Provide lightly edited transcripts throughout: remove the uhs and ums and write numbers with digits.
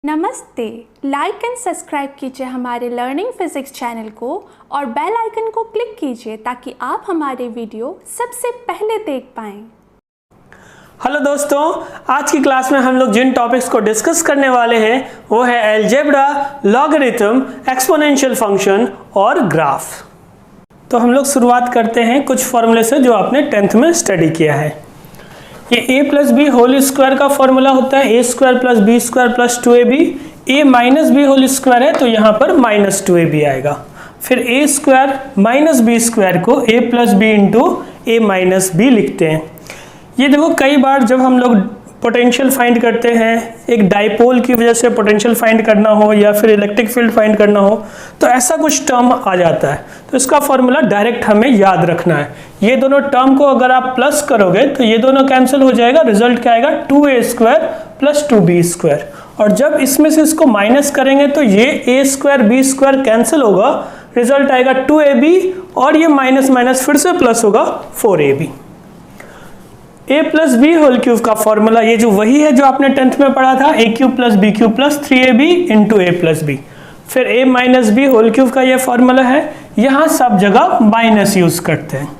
नमस्ते। Like and subscribe कीजिए हमारे लर्निंग फिजिक्स चैनल को और बेल आइकन को क्लिक कीजिए ताकि आप हमारे वीडियो सबसे पहले देख पाएं। हेलो दोस्तों, आज की क्लास में हम लोग जिन टॉपिक्स को डिस्कस करने वाले हैं वो है अलजेब्रा, लॉगरिथम, एक्सपोनेंशियल फंक्शन और ग्राफ। तो हम लोग शुरुआत करते हैं कुछ फॉर्मूले से जो आपने 10th में स्टडी किया है। ये a plus B whole square का फॉर्मूला होता है a square plus B square plus 2ab। a minus B whole square है तो यहाँ पर माइनस 2ab आएगा। फिर a square minus B square को a plus B into a minus B लिखते हैं। ये देखो, कई बार जब हम लोग पोटेंशियल फाइंड करते हैं, एक डाइपोल की वजह से पोटेंशियल फाइंड करना हो या फिर इलेक्ट्रिक फील्ड फाइंड करना हो, तो ऐसा कुछ टर्म आ जाता है। तो इसका फॉर्मूला डायरेक्ट हमें याद रखना है। ये दोनों टर्म को अगर आप प्लस करोगे तो ये दोनों कैंसिल हो जाएगा। रिजल्ट क्या आएगा? 2a square plus 2b square. और जब इसमें से इसको माइनस करेंगे तो ये a square b square cancel होगा। रिजल्ट आएगा 2ab और ये माइनस माइनस फिर से प्लस होगा 4ab। a plus B whole cube का फॉर्मूला ये जो वही है जो आपने 10th में पढ़ा था, a cube plus B cube plus 3ab into a plus B. फिर a minus B whole cube का ये फॉर्मूला है। यहाँ सब जगह माइनस यूज करते हैं।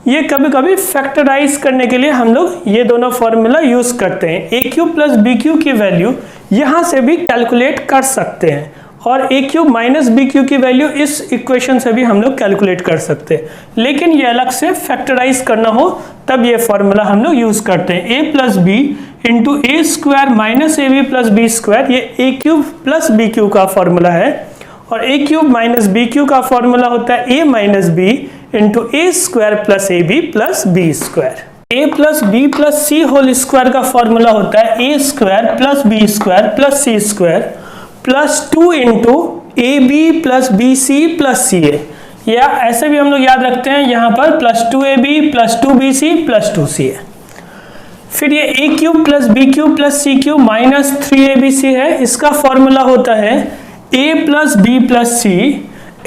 ये कभी कभी फैक्टराइज करने के लिए हम लोग ये दोनों फॉर्मूला यूज करते हैं। a cube plus B cube की वैल्यू यहाँ से भी कैलकुलेट कर सकते हैं और a cube minus B cube की वैल्यू इस इक्वेशन से भी हम लोग कैलकुलेट कर सकते हैं। लेकिन ये अलग से फैक्टराइज करना हो तब ये फॉर्मूला हम लोग यूज करते हैं। a plus B into A square minus A B plus B square, ये a cube plus B cube का फॉर्मूला है। और a cube minus B cube का फॉर्मूला होता है a minus B into A square plus A B plus B square. a plus B plus C whole square का formula होता है a square plus B square plus C square plus 2 into A B plus B C plus सी ए। या ऐसे भी हम लोग याद रखते हैं यहाँ पर plus 2ab plus 2bc plus 2ca। फिर ये a cube plus B cube plus C cube minus 3abc है। इसका फॉर्मूला होता है a plus B plus C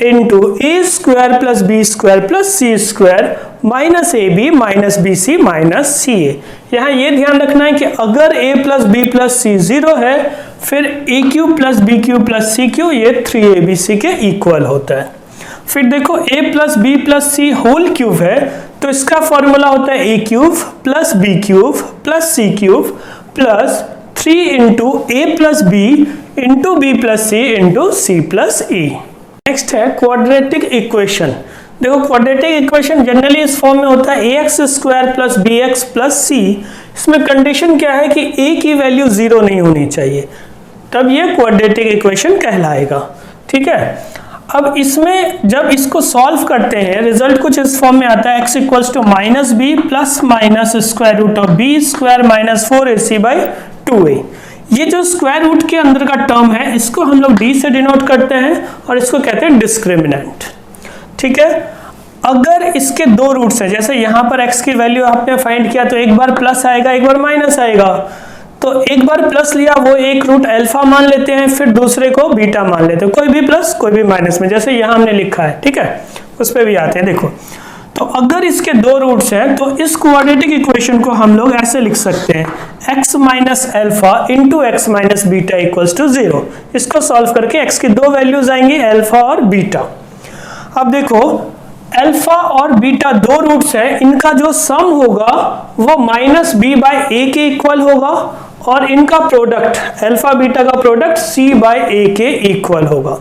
into A square plus B square plus C square minus A B minus B C minus C A. यहाँ ये ध्यान रखना है कि अगर a plus B plus C 0 है फिर a cube plus B cube plus C cube ये 3abc के इक्वल होता है। फिर देखो a plus B plus C whole cube है तो इसका फॉर्मूला होता है a cube plus B cube plus C cube plus 3 into A plus B into B plus C into C plus E. Next है क्वाड्रेटिक इक्वेशन। देखो, quadratic equation generally इस form में होता है ax square plus B X plus C. इसमें condition क्या है कि a की वैल्यू 0 नहीं होनी चाहिए, तब ये क्वाड्रेटिक इक्वेशन कहलाएगा। ठीक है, अब इसमें जब इसको सॉल्व करते हैं रिजल्ट कुछ इस फॉर्म में आता है x equals to minus B plus minus square root of B square minus 4ac by 2a। ये जो स्क्वायर रूट के अंदर का टर्म है इसको हम लोग d से डिनोट करते हैं और इसको कहते हैं डिस्क्रिमिनेंट। ठीक है, अगर इसके दो रूट्स हैं, जैसे यहाँ पर x की वैल्यू आपने फाइंड किया तो एक बार प्लस आएगा एक बार माइनस आएगा। तो एक बार प्लस लिया वो एक रूट अल्फा मान लेते हैं, फिर दूसरे को बीटा मान लेते हैं, कोई भी प्लस कोई भी माइनस में, जैसे यहाँ हमने लिखा है। ठीक है, उस पर भी आते हैं। देखो, तो अगर इसके दो रूट्स हैं तो इस क्वाड्रेटिक इक्वेशन को हम लोग ऐसे लिख सकते हैं x minus alpha into X minus beta equals to 0। इसको सॉल्व करके x की दो वैल्यूज आएंगी, अल्फा और बीटा। अब देखो, अल्फा और बीटा दो रूट्स हैं, इनका जो सम होगा वो माइनस बी बाई ए के इक्वल होगा और इनका प्रोडक्ट अल्फा बीटा का प्रोडक्ट c बाई ए के इक्वल होगा।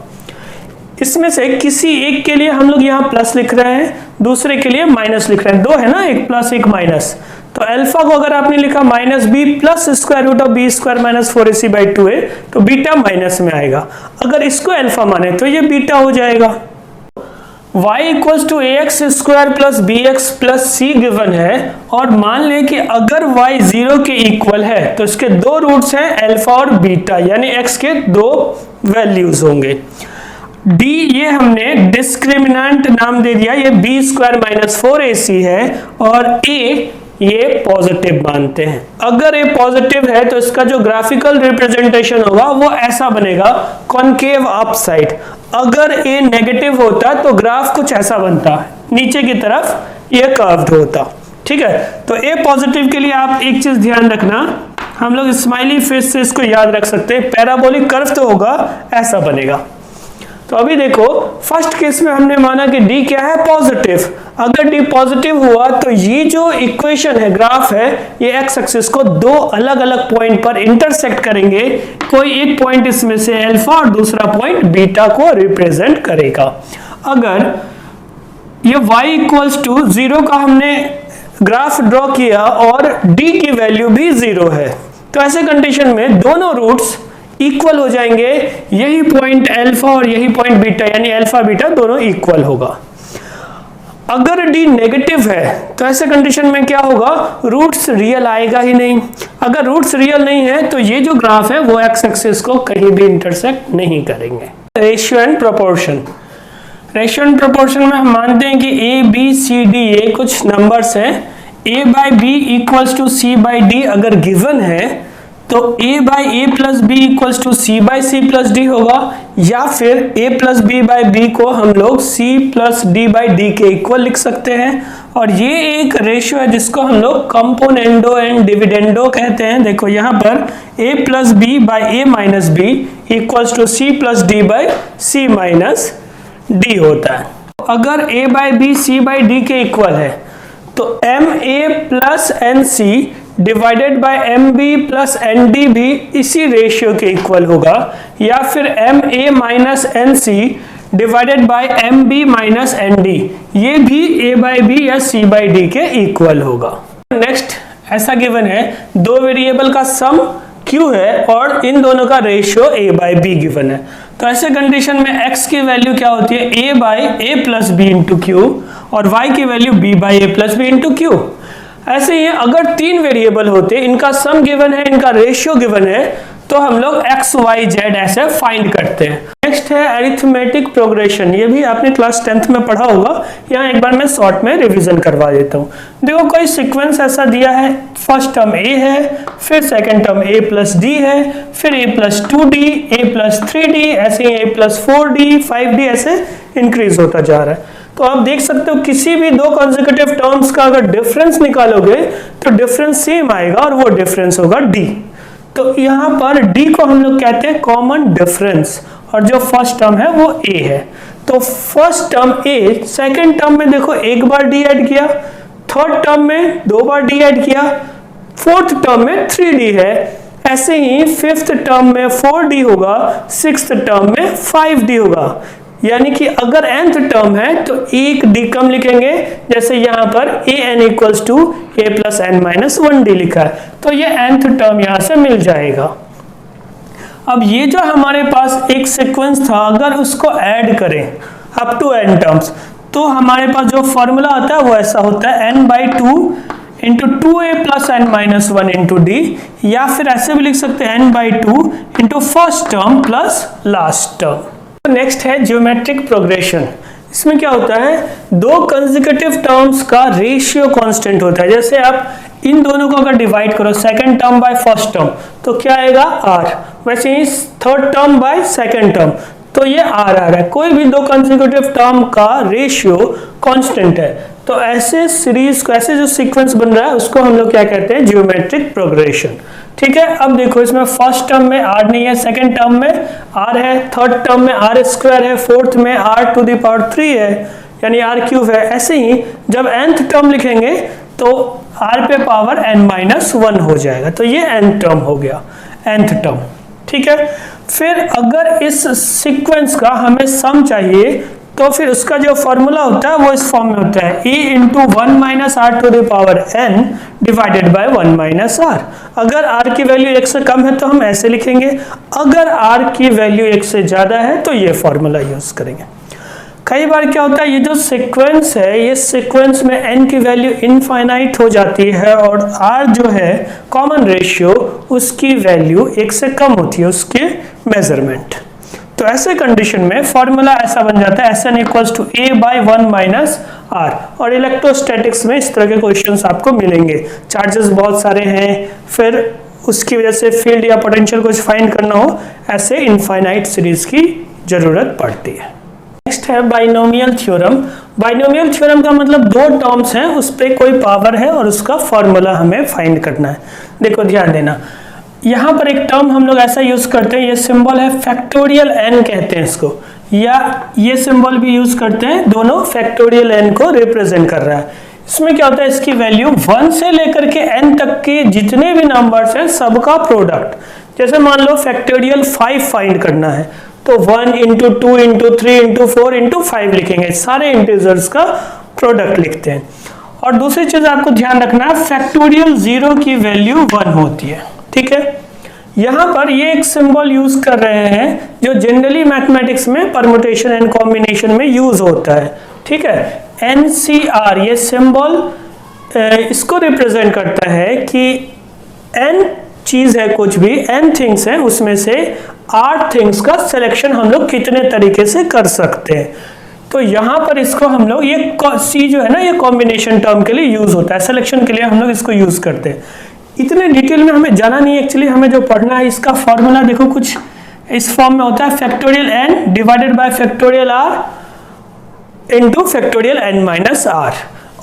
इसमें से किसी एक के लिए हम लोग यहाँ प्लस लिख रहे हैं, दूसरे के लिए माइनस लिख रहे हैं। दो है ना, एक प्लस एक माइनस। तो अल्फा को अगर आपने लिखा minus B plus square root of B square minus 4ac by 2a तो बीटा माइनस में आएगा। अगर इसको अल्फा माने तो ये बीटा हो जाएगा। y equals to ax square plus B X plus C given है और मान लें कि अगर y 0 के इक्वल है तो इसके दो रूट्स हैं अल्फा और बीटा, यानी x के दो वैल्यूज होंगे। d ये हमने डिस्क्रिमिनेंट नाम दे दिया, ये b स्क्वायर माइनस 4ac है और a ये पॉजिटिव मानते हैं। अगर ये पॉजिटिव है तो इसका जो ग्राफिकल रिप्रेजेंटेशन होगा वो ऐसा बनेगा, कॉनकेव अप साइड। अगर ए नेगेटिव होता तो ग्राफ कुछ ऐसा बनता, नीचे की तरफ ये कर्व्ड होता। ठीक है, तो ए पॉजिटिव के लिए आप एक चीज ध्यान रखना हम लोग स्माइली फेस से इसको याद रख सकते हैं, पैराबोलिक कर्व तो होगा, ऐसा बनेगा। तो अभी देखो फर्स्ट केस में हमने माना कि d क्या है, पॉजिटिव। अगर d पॉजिटिव हुआ तो ये जो इक्वेशन है, ग्राफ है, ये एक्स एक्सिस को दो अलग अलग पॉइंट पर इंटरसेक्ट करेंगे। कोई एक पॉइंट इसमें से अल्फा और दूसरा पॉइंट बीटा को रिप्रेजेंट करेगा। अगर ये y इक्वल्स टू 0 का हमने ग्राफ ड्रॉ किया और d की वैल्यू भी 0 है, तो ऐसे कंडीशन में दोनों रूट्स इक्वल हो जाएंगे। यही पॉइंट अल्फा और यही पॉइंट बीटा, यानी अल्फा बीटा दोनों इक्वल होगा। अगर d नेगेटिव है तो ऐसे कंडीशन में क्या होगा, रूट्स रियल आएगा ही नहीं। अगर रूट्स रियल नहीं है तो ये जो ग्राफ है वो एक्स एक्सिस को कहीं भी इंटरसेक्ट नहीं करेंगे। Ratio and proportion. Ratio and proportion में हम मानते हैं कि ए बी सी डी ये कुछ नंबर्स हैं। a by B equals to C by D अगर गिवन है तो a by A plus B equals to C by C plus D होगा, या फिर a plus B by B को हम लोग c plus D by D के इक्वल लिख सकते हैं। और ये एक रेशियो है जिसको हम लोग कंपोनेंडो एंड डिविडेंडो कहते हैं। देखो यहाँ पर a plus B by A minus B equals to C plus D by C minus D होता है। अगर a by B C by D के इक्वल है तो M A plus N C divided by M B plus N D भी इसी ratio के equal होगा, या फिर M A minus N C divided by M B minus N D, ये भी ए बाई बी या सी बाई डी के इक्वल होगा। नेक्स्ट ऐसा गिवन है, दो वेरिएबल का सम q है और इन दोनों का ratio a by be given है। तो ऐसे कंडीशन में x की वैल्यू क्या होती है, a by A plus B into Q, और y की value b by A plus B into Q. ऐसे ही अगर तीन वेरिएबल होते, इनका सम गिवन है, इनका रेशियो गिवन है, तो हम लोग x y z ऐसे फाइंड करते हैं। नेक्स्ट है अरिथमेटिक प्रोग्रेशन। ये भी आपने क्लास 10th में पढ़ा होगा, यहाँ एक बार मैं शॉर्ट में रिवीजन करवा देता हूँ। देखो कोई सीक्वेंस ऐसा दिया है, फर्स्ट टर्म a है, फिर second term a plus D है, फिर a plus 2d, a plus 3d, ऐसे ही a प्लस 4d, 5d ऐसे इंक्रीज होता जा रहा है। तो आप देख सकते हो किसी भी दो कंसेक्यूटिव टर्म्स का अगर डिफरेंस निकालोगे तो डिफरेंस सेम आएगा और वो डिफरेंस होगा d। तो यहाँ पर d को हम लोग कहते हैं कॉमन डिफरेंस, और जो फर्स्ट टर्म है वो a है। तो first term a, second term में देखो एक बार d ऐड किया, थर्ड टर्म में दो बार d ऐड किया, फोर्थ टर्म में 3d है, ऐसे ही फिफ्थ टर्म में 4d होगा, सिक्स्थ टर्म में 5d होगा। यानी कि अगर nth टर्म है तो एक d कम लिखेंगे, जैसे यहाँ पर a n equals to a plus N minus 1d लिखा है, तो ये nth टर्म यहाँ से मिल जाएगा। अब ये जो हमारे पास एक सीक्वेंस था, अगर उसको ऐड करें अप टू n टर्म्स, तो हमारे पास जो फॉर्मूला आता है वो ऐसा होता है n by 2 into 2a plus N minus 1 into D, या फिर ऐसे भी लिख सकते हैं n by 2 into first term plus last term. Next है ज्योमेट्रिक प्रोग्रेशन। इसमें क्या होता है, दो कंसेक्यूटिव टर्म्स का रेशियो कांस्टेंट होता है। जैसे आप इन दोनों को अगर डिवाइड करो, second term by first term, तो क्या आएगा r, वैसे ही third term by second term, तो ये r आ रहा है। कोई भी दो कंसेक्यूटिव टर्म का रेशियो कांस्टेंट है, तो ऐसे सीरीज को, ऐसे जो सीक्वेंस बन रहा है उसको हम लोग क्या कहते हैं, ज्योमेट्रिक प्रोग्रेशन। ठीक है, अब देखो इसमें फर्स्ट टर्म में r नहीं है, सेकंड टर्म में r है, थर्ड टर्म में r स्क्वायर है, फोर्थ में r टू द पावर 3 है, यानी r क्यूब है। ऐसे ही जब nth टर्म लिखेंगे तो r पे पावर n माइनस 1 हो जाएगा, तो ये n टर्म हो गया, nth टर्म। ठीक है, फिर अगर इस सीक्वेंस का हमें सम चाहिए तो फिर उसका जो फॉर्मूला होता है वो इस फॉर्म में होता है, a into 1 minus R to the power n divided by 1 minus R. अगर r की वैल्यू 1 से कम है तो हम ऐसे लिखेंगे, अगर r की वैल्यू 1 से ज्यादा है तो ये फॉर्मूला यूज करेंगे। कई बार क्या होता है, ये जो सीक्वेंस है, ये सीक्वेंस में n की वैल्यू इनफाइनाइट हो जाती है और r जो है कॉमन रेशियो, उसकी वैल्यू 1 से कम होती है, उसके मेजरमेंट। तो ऐसे कंडीशन में फॉर्मूला ऐसा बन जाता है, Sn equals to a by 1 minus R. और इलेक्ट्रोस्टैटिक्स में इस तरह के क्वेश्चंस आपको मिलेंगे, चार्जेस बहुत सारे हैं, फिर उसकी वजह से फील्ड या पोटेंशियल कुछ फाइंड करना हो, ऐसे इनफाइनाइट सीरीज की जरूरत पड़ती है। नेक्स्ट है बाइनोमियल थ्योरम। बाइनोमियल थ्योरम का मतलब दो टर्म्स हैं, उस पर कोई पावर है और उसका फॉर्मूला हमें फाइंड करना है। देखो ध्यान देना, यहाँ पर एक टर्म हम लोग ऐसा यूज करते हैं, ये सिंबल है फैक्टोरियल n कहते हैं इसको, या ये सिंबल भी यूज करते हैं, दोनों फैक्टोरियल n को रिप्रेजेंट कर रहा है। इसमें क्या होता है, इसकी वैल्यू 1 से लेकर के n तक के जितने भी नंबर्स हैं सबका प्रोडक्ट। जैसे मान लो फैक्टोरियल 5 फाइंड करना है तो 1 इंटू 2 इंटू 3 इंटू 4 इंटू 5 लिखेंगे, सारे इंटीजर्स का प्रोडक्ट लिखते हैं। और दूसरी चीज आपको ध्यान रखना है, फैक्टोरियल 0 की वैल्यू 1 होती है, ठीक है। यहाँ पर ये एक सिंबल यूज कर रहे हैं जो जनरली मैथमेटिक्स में परम्यूटेशन एंड कॉम्बिनेशन में यूज होता है, ठीक है। NCR ये सिंबल इसको रिप्रेजेंट करता है कि n चीज है, कुछ भी n थिंग्स है, उसमें से R थिंग्स का सिलेक्शन हम लोग कितने तरीके से कर सकते हैं। तो यहाँ पर इसको हम लोग, ये C जो है ना, ये कॉम्बिनेशन टर्म के लिए यूज होता है, सिलेक्शन के लिए हम लोग इसको यूज करते हैं। इतने डिटेल में हमें जाना नहीं है, एक्चुअली हमें जो पढ़ना है इसका फॉर्मूला देखो कुछ इस फॉर्म में होता है, factorial n divided bye factorial r into factorial n minus r,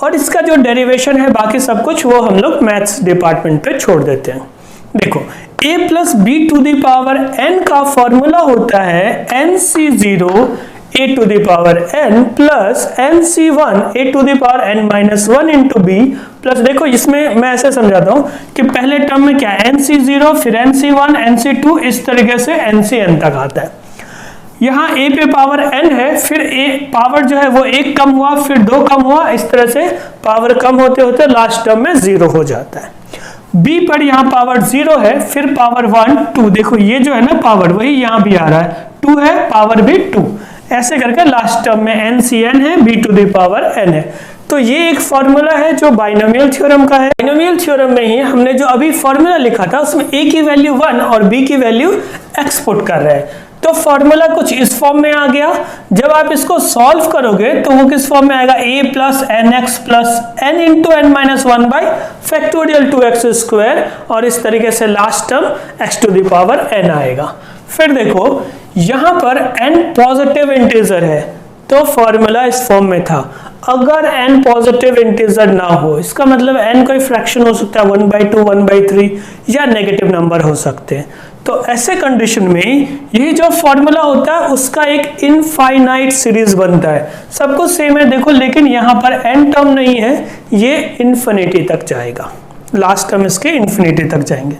और इसका जो डेरिवेशन है बाकी सब कुछ वो हम लोग मैथ्स डिपार्टमेंट पे छोड़ देते हैं। देखो a plus B to the power n का फॉर्मूला होता है nc0 a to the power n plus nc1 a to the power n minus 1 into B plus, देखो इसमें मैं ऐसे समझाता हूँ कि पहले टर्म में क्या है, nc0 फिर nc1 nc2 इस तरीके से ncn तक आता है। यहाँ a पे पावर n है, फिर a पावर जो है वो 1 कम हुआ, फिर 2 कम हुआ, इस तरह से पावर कम होते होते लास्ट टर्म में 0 हो जाता है। b पर यहाँ पावर 0 है, फिर पावर 1 2, देखो ये जो है ना पावर वही यहाँ भी आ रहा है, 2 है पावर भी 2, ऐसे करके लास्ट टर्म में NCN है, b to the power n है। तो ये एक फॉर्मूला है जो बाइनोमियल थ्योरम का है। बाइनोमियल थ्योरम में ही हमने जो अभी फॉर्मूला लिखा था उसमें a की वैल्यू 1 और b की वैल्यू x पुट कर रहे हैं, तो फॉर्मूला कुछ इस फॉर्म में आ गया। जब आप इसको सॉल्व करोगे तो वो किस फॉर्म में आएगा, a plus N X plus n into N minus 1 by factorial 2x square, और इस तरीके से last term x to the power n आएगा। फिर देखो यहाँ पर n पॉजिटिव इंटीजर है तो फॉर्मूला इस फॉर्म में था। अगर n पॉजिटिव इंटीजर ना हो, इसका मतलब n कोई फ्रैक्शन हो सकता है 1/2 1/3 या नेगेटिव नंबर हो सकते हैं, तो ऐसे कंडीशन में यही जो फॉर्मूला होता है उसका एक इनफाइनाइट सीरीज बनता है। सब कुछ सेम है देखो, लेकिन यहाँ पर n टर्म नहीं है, ये इन्फिनिटी तक जाएगा, लास्ट टर्म इसके इन्फिनिटी तक जाएंगे।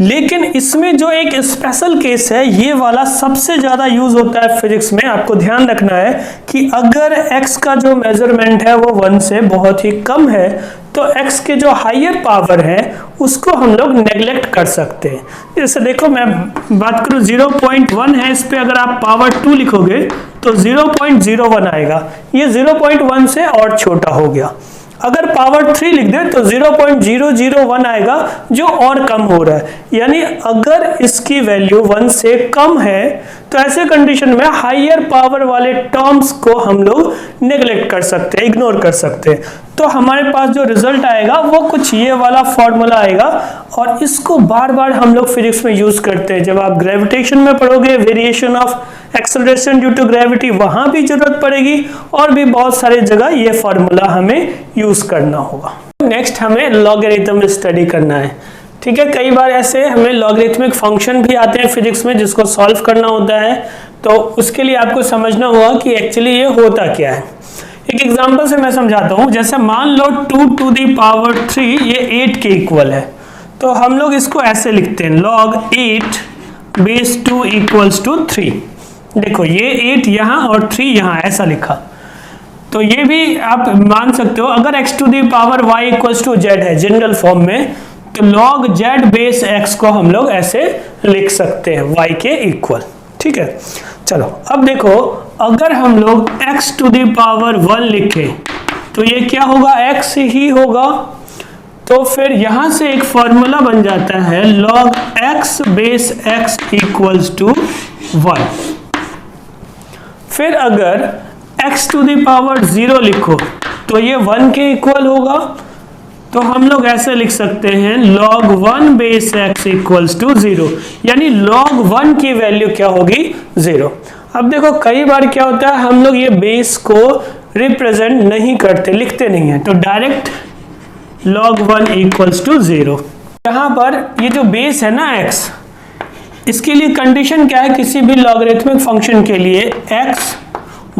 लेकिन इसमें जो एक स्पेशल केस है, ये वाला सबसे ज्यादा यूज होता है फिजिक्स में। आपको ध्यान रखना है कि अगर x का जो मेजरमेंट है वो 1 से बहुत ही कम है तो x के जो हायर पावर है उसको हम लोग नेग्लेक्ट कर सकते हैं। जैसे देखो मैं बात करूं 0.1 है, इस पे अगर आप पावर 2 लिखोगे तो 0.01 आएगा, ये 0.1 से और छोटा हो गया। अगर पावर 3 लिख दे तो 0.001 आएगा, जो और कम हो रहा है। यानी अगर इसकी वैल्यू 1 से कम है तो ऐसे कंडीशन में हायर पावर वाले टर्म्स को हम लोग नेग्लेक्ट कर सकते हैं, इग्नोर कर सकते हैं। तो हमारे पास जो रिजल्ट आएगा वो कुछ ये वाला फॉर्मूला आएगा, और इसको बार बार हम लोग फिजिक्स में यूज करते हैं। जब आप ग्रेविटेशन में पढ़ोगे, variation of acceleration due to gravity, वहां भी जरूरत पड़ेगी, और भी बहुत सारी जगह ये फॉर्मूला हमें यूज करना होगा। नेक्स्ट हमें लॉगरिथम स्टडी करना है, ठीक है। कई बार ऐसे हमें लॉगरिथमिक फंक्शन भी आते हैं फिजिक्स में जिसको सॉल्व करना होता है, तो उसके लिए आपको समझना होगा कि एक्चुअली ये होता क्या है। एक एग्जांपल से मैं समझाता हूँ। जैसे मान लो 2 टू द पावर 3 ये 8 के इक्वल है, तो हम लोग इसको ऐसे लिखते हैं log 8 बेस 2 इक्वल्स टू 3। देखो ये 8 यहाँ और 3 यहाँ, ऐसा लिखा। तो ये भी आप मान सकते हो, अगर x to the power y equals to z है जनरल फॉर्म में, तो log z बेस x को हम लोग ऐसे लिख सकते हैं y के इक्वल, ठीक है। चलो अब देखो, अगर हम लोग x टू द पावर 1 लिखे तो ये क्या होगा, x ही होगा। तो फिर यहां से एक फॉर्मूला बन जाता है log x base x equals to 1। फिर अगर x टू द पावर 0 लिखो तो ये 1 के इक्वल होगा, तो हम लोग ऐसे लिख सकते हैं log 1 base x equals to 0, यानी log 1 की वैल्यू क्या होगी, 0। अब देखो कई बार क्या होता है, हम लोग ये बेस को रिप्रेजेंट नहीं करते, लिखते नहीं है, तो डायरेक्ट log 1 इक्वल्स टू 0। यहाँ पर ये जो बेस है ना x, इसके लिए कंडीशन क्या है, किसी भी लॉगरिथमिक फंक्शन के लिए x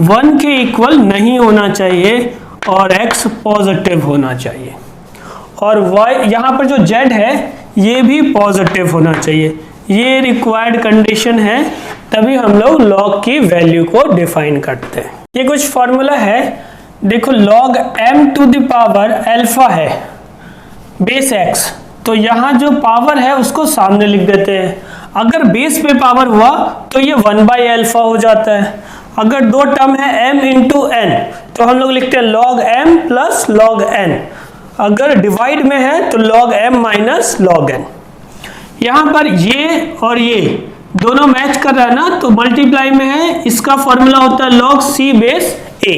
1 के इक्वल नहीं होना चाहिए और x पॉजिटिव होना चाहिए, और y यहाँ पर जो z है ये भी पॉजिटिव होना चाहिए। ये रिक्वायर्ड कंडीशन है, तभी हम लोग log की वैल्यू को डिफाइन करते हैं। ये कुछ फॉर्मूला है, देखो log m to the power alpha है बेस x, तो यहाँ जो पावर है उसको सामने लिख देते हैं। अगर बेस पे पावर हुआ तो ये 1/अल्फा हो जाता है। अगर दो टर्म है m इंटू n तो हम लोग लिखते हैं log m plus log n। अगर डिवाइड में है तो log m minus log n। यहाँ पर ये और ये दोनों मैच कर रहा है ना, तो मल्टीप्लाई में है, इसका फॉर्मूला होता है log c बेस a।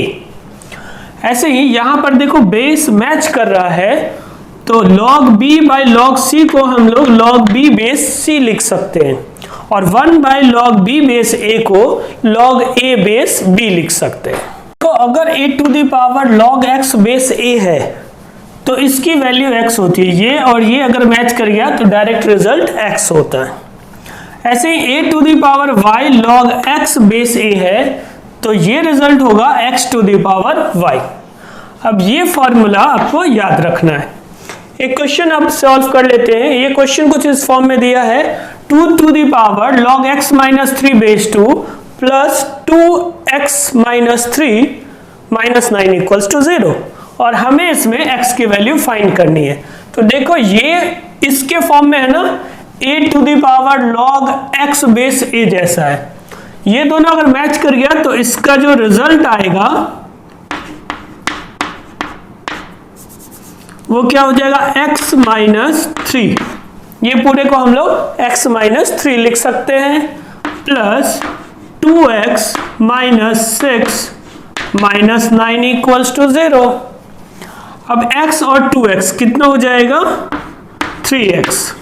ऐसे ही यहाँ पर देखो बेस मैच कर रहा है, तो log b by log c को हम लोग log b बेस c लिख सकते हैं, और 1 by log b base a को log a बेस b लिख सकते हैं। तो अगर a to the power log x base a है तो इसकी वैल्यू x होती है, ये और ये अगर मैच कर गया तो डायरेक्ट रिजल्ट x होता है। ऐसे ही a to the power y log x base a है तो ये रिजल्ट होगा x to the power y। अब ये फॉर्मूला आपको याद रखना है। एक क्वेश्चन अब सॉल्व कर लेते हैं। ये क्वेश्चन कुछ इस फॉर्म में दिया है, 2 to the power log x minus 3 base 2 plus 2x minus 3 minus 9 equals to 0, और हमें इसमें x की वैल्यू फाइंड करनी है। तो देखो ये इसके फॉर्म में है ना, a to the power log x base a जैसा है। ये दोनों अगर मैच कर गया तो इसका जो रिजल्ट आएगा वो क्या हो जाएगा, x माइनस 3। ये पूरे को हम लोग x माइनस 3 लिख सकते हैं, plus 2x minus 6 minus 9 equals to 0। अब x और 2x कितना हो जाएगा, 3x।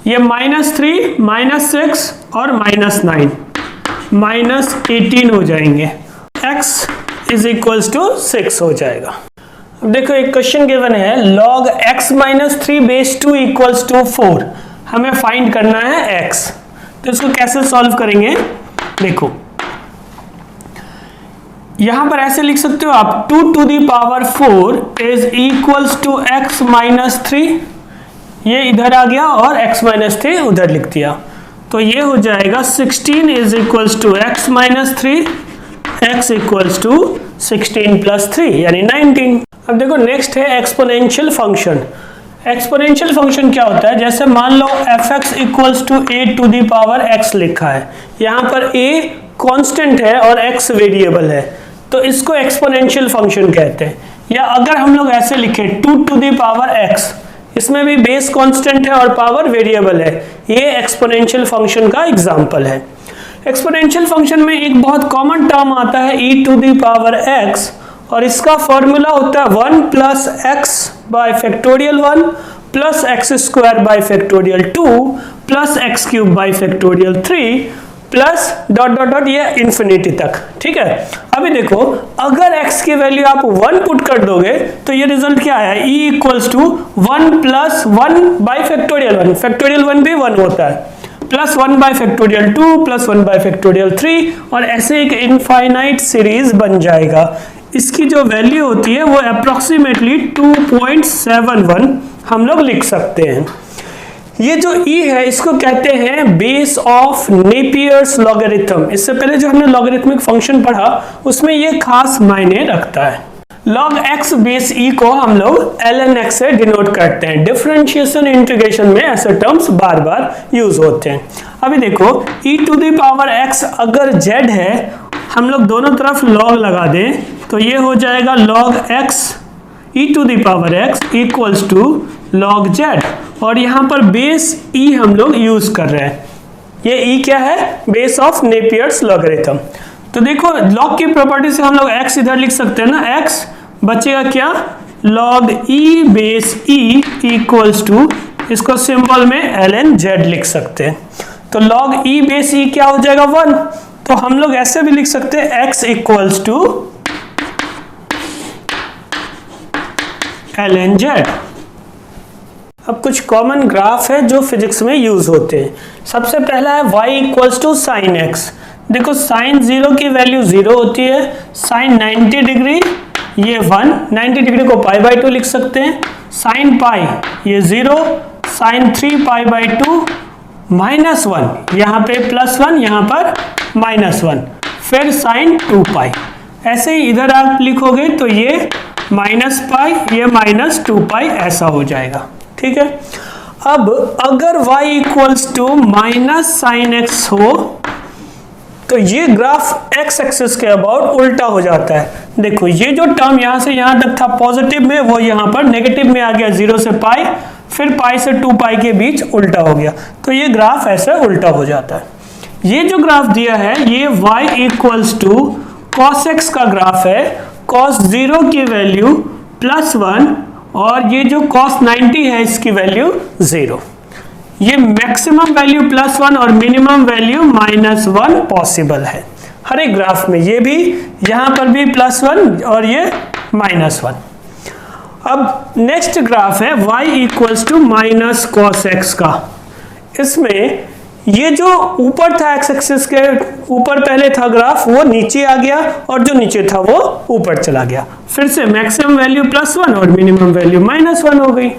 ये माइनस 3 माइनस 6 और माइनस 9 माइनस 18 हो जाएंगे, x इज इक्वल्स टू 6 हो जाएगा। अब देखो एक क्वेश्चन गिवन है, log x minus 3 base 2 equals to 4, हमें फाइंड करना है x। तो इसको कैसे सॉल्व करेंगे, देखो यहां पर ऐसे लिख सकते हो आप, 2 to the power 4 is equals to x minus 3, ये इधर आ गया और x माइनस 3 उधर लिख दिया, तो ये हो जाएगा 16 is equals to x minus 3, x equals to 16 plus 3 यानी 19। अब देखो नेक्स्ट है एक्सपोनेंशियल फंक्शन। एक्सपोनेंशियल फंक्शन क्या होता है, जैसे मान लो fx equals to a to the power x लिखा है, यहाँ पर a कांस्टेंट है और x वेरिएबल है, तो इसको एक्सपोनेंशियल फंक्शन कहते हैं। या अगर हम लोग ऐसे लिखें 2 टू द पावर x, इसमें भी बेस कांस्टेंट है और पावर वेरिएबल है, ये एक्सपोनेंशियल फंक्शन का एग्जांपल है। एक्सपोनेंशियल फंक्शन में एक बहुत कॉमन टर्म आता है e to the power x, और इसका फॉर्मूला होता है 1 plus x by factorial 1 plus x square by factorial 2 plus x cube by factorial 3 plus dot dot dot, ये इंफिनिटी तक। ठीक है, अभी देखो अगर x की वैल्यू आप 1 पुट कर दोगे तो ये रिजल्ट क्या आया, e equals to 1 plus 1 by factorial 1, factorial 1 भी 1 होता है, plus 1 by factorial 2 plus 1 by factorial 3, और ऐसे एक इनफाइनाइट सीरीज बन जाएगा। इसकी जो वैल्यू होती है वो अप्रोक्सीमेटली 2.71 हम लोग लिख सकते हैं। ये जो e है इसको कहते हैं बेस ऑफ नेपियर्स लॉगरिथम। इससे पहले जो हमने लॉगरिथमिक फंक्शन पढ़ा उसमें ये खास मायने रखता है। log x बेस e को हम लोग ln x से डिनोट करते हैं। डिफरेंशिएशन इंटीग्रेशन में ऐसे टर्म्स बार बार यूज होते हैं। अभी देखो e to the power x अगर z है, हम लोग दोनों तरफ log लगा दें तो ये हो जाएगा log x e to the power x equals to log z, और यहाँ पर बेस e हम लोग यूज कर रहे हैं। ये e क्या है, बेस ऑफ नेपियर्स लॉगरिथम। तो देखो log की प्रॉपर्टी से हम लोग x इधर लिख सकते हैं ना, x बचेगा क्या, log e base e equals to, इसको सिंबल में ln z लिख सकते हैं। तो log e बेस e क्या हो जाएगा 1, तो हम लोग ऐसे भी लिख सकते हैं x equals to ln z। अब कुछ कॉमन ग्राफ है जो फिजिक्स में यूज होते हैं। सबसे पहला है y equals to sine x। देखो साइन 0 की वैल्यू 0 होती है, साइन 90 डिग्री ये 1, 90 डिग्री को पाई बाई 2 लिख सकते हैं, साइन पाई ये 0, साइन 3 पाई बाई 2 -1, यहाँ पे +1 यहाँ पर -1, फिर साइन 2 पाई। ऐसे ही इधर आप लिखोगे तो ये -पाई ये -2 पाई ऐसा हो जाएगा। ठीक है, अब अगर y equals to minus sine x हो तो ये ग्राफ x एक्सिस के अबाउट उल्टा हो जाता है। देखो ये जो टर्म यहां से यहां तक था पॉजिटिव में, वो यहां पर नेगेटिव में आ गया 0 से पाई, फिर पाई से 2 पाई के बीच उल्टा हो गया, तो ये ग्राफ ऐसे उल्टा हो जाता है। ये जो ग्राफ दिया है ये y equals to cos x का ग्राफ है, cos 0 की वैल्यू +1 और ये जो cos 90 है इसकी वैल्यू 0। ये मैक्सिमम वैल्यू +1 और मिनिमम वैल्यू -1 पॉसिबल है हर एक ग्राफ में, ये भी यहाँ पर भी +1 और ये -1। अब नेक्स्ट ग्राफ है y equals to minus cos x का। इसमें ये जो ऊपर था x एक्सिस के ऊपर पहले था ग्राफ, वो नीचे आ गया और जो नीचे था वो ऊपर चला गया। फिर से मैक्सिमम वैल्यू +1 और मिनिमम वैल्यू -1 हो गई।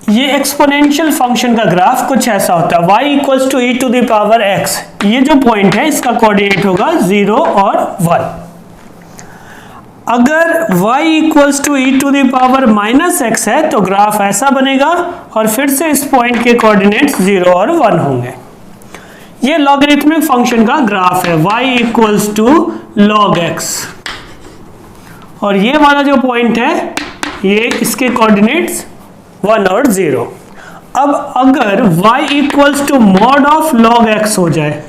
ये एक्सपोनेंशियल फंक्शन का ग्राफ कुछ ऐसा होता है, y equals to e to the power x। ये जो पॉइंट है इसका कोऑर्डिनेट होगा 0 और 1। अगर y equals to e to the power -x है तो ग्राफ ऐसा बनेगा और फिर से इस पॉइंट के कोऑर्डिनेट्स 0 और 1 होंगे। ये लॉगरिथमिक फंक्शन का ग्राफ है, y equals to log x, और ये वाला जो पॉइंट है ये इसके कोऑर्डिनेट्स 1 और 0। अब अगर y equals to mod of log x हो जाए,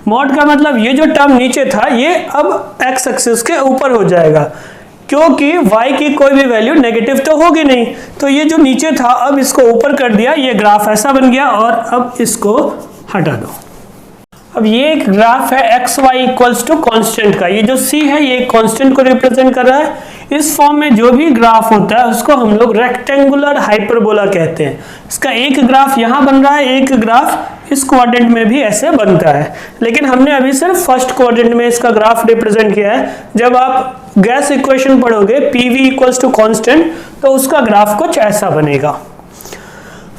मॉड का मतलब ये जो टर्म नीचे था ये अब x एक्सिस के ऊपर हो जाएगा, क्योंकि y की कोई भी वैल्यू नेगेटिव तो होगी नहीं, तो ये जो नीचे था अब इसको ऊपर कर दिया, ये ग्राफ ऐसा बन गया। और अब इसको हटा दो। अब ये एक ग्राफ है x y equals to constant का, ये जो c है ये कांस्टेंट को रिप्रेजेंट कर रहा है। इस फॉर्म में जो भी ग्राफ होता है उसको हम लोग रेक्टेंगुलर हाइपरबोला कहते हैं। इसका एक ग्राफ यहाँ बन रहा है, एक ग्राफ इस क्वाड्रेंट में भी ऐसे बनता है, लेकिन हमने अभी सिर्फ फर्स्ट क्वाड्रेंट में इसका ग्राफ रिप्रेजेंट किया है। जब आप गैस इक्वेशन पढ़ोगे PV इक्वल्स टू कांस्टेंट तो उसका ग्राफ कुछ ऐसा बनेगा।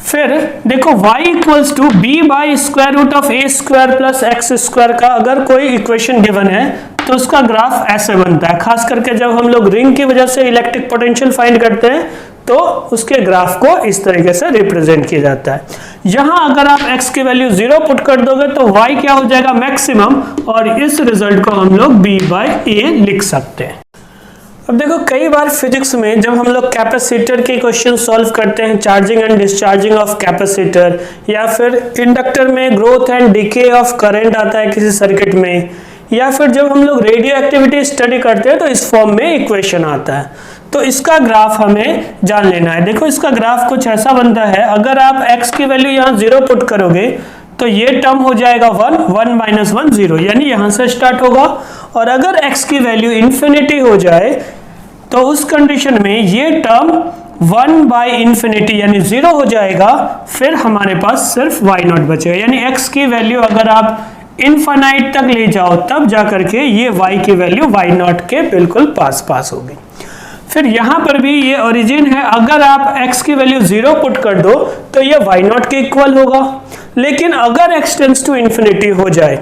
फिर देखो y equals to b by square root of a square plus x square का अगर कोई इक्वेशन गिवन है तो उसका ग्राफ ऐसे बनता है। खास करके जब हम लोग रिंग की वजह से इलेक्ट्रिक पोटेंशियल फाइंड करते हैं तो उसके ग्राफ को इस तरीके से रिप्रेजेंट किया जाता है। यहाँ अगर आप x की वैल्यू 0 पुट कर दोगे तो y क्या हो जाएगा मैक्सिमम, और इस रिजल्ट को हम लोग b बाई a लिख सकते हैं। अब देखो कई बार फिजिक्स में जब हम लोग कैपेसिटर के क्वेश्चन सॉल्व करते हैं, charging and discharging of capacitor, या फिर इंडक्टर में growth and decay of current आता है किसी सर्किट में, या फिर जब हम लोग रेडियो एक्टिविटी स्टडी करते हैं तो इस फॉर्म में इक्वेशन आता है। तो इसका ग्राफ हमें जान लेना है। देखो इसका ग्राफ कुछ ऐसा बनता है, अगर आप x की वैल्यू यहाँ 0 पुट करोगे तो ये टर्म हो जाएगा 1, 1 माइनस 1 0, यानी यहाँ से स्टार्ट होगा। और अगर x की वैल्यू इन्फिनिटी हो जाए तो उस कंडीशन में ये टर्म 1 बाई इन्फिनिटी यानी 0 हो जाएगा, फिर हमारे पास सिर्फ y0 बचेगा। यानी x की वैल्यू अगर आप इनफाइनाइट तक ले जाओ तब जाकर के ये y की वैल्यू y0 के बिल्कुल पास होगी। फिर यहाँ पर भी ये ओरिजिन है, अगर आप x की वैल्यू 0 पुट कर दो तो ये y0 के इक्वल होगा, लेकिन अगर x टेंड्स टू इन्फिनिटी हो जाए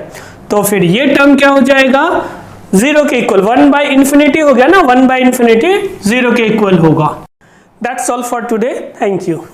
तो फिर ये टर्म क्या हो जाएगा 0 के इक्वल, 1 बाई इन्फिनिटी हो गया ना, 1 बाई इन्फिनिटी 0 के इक्वल होगा। That's all for today, thank you.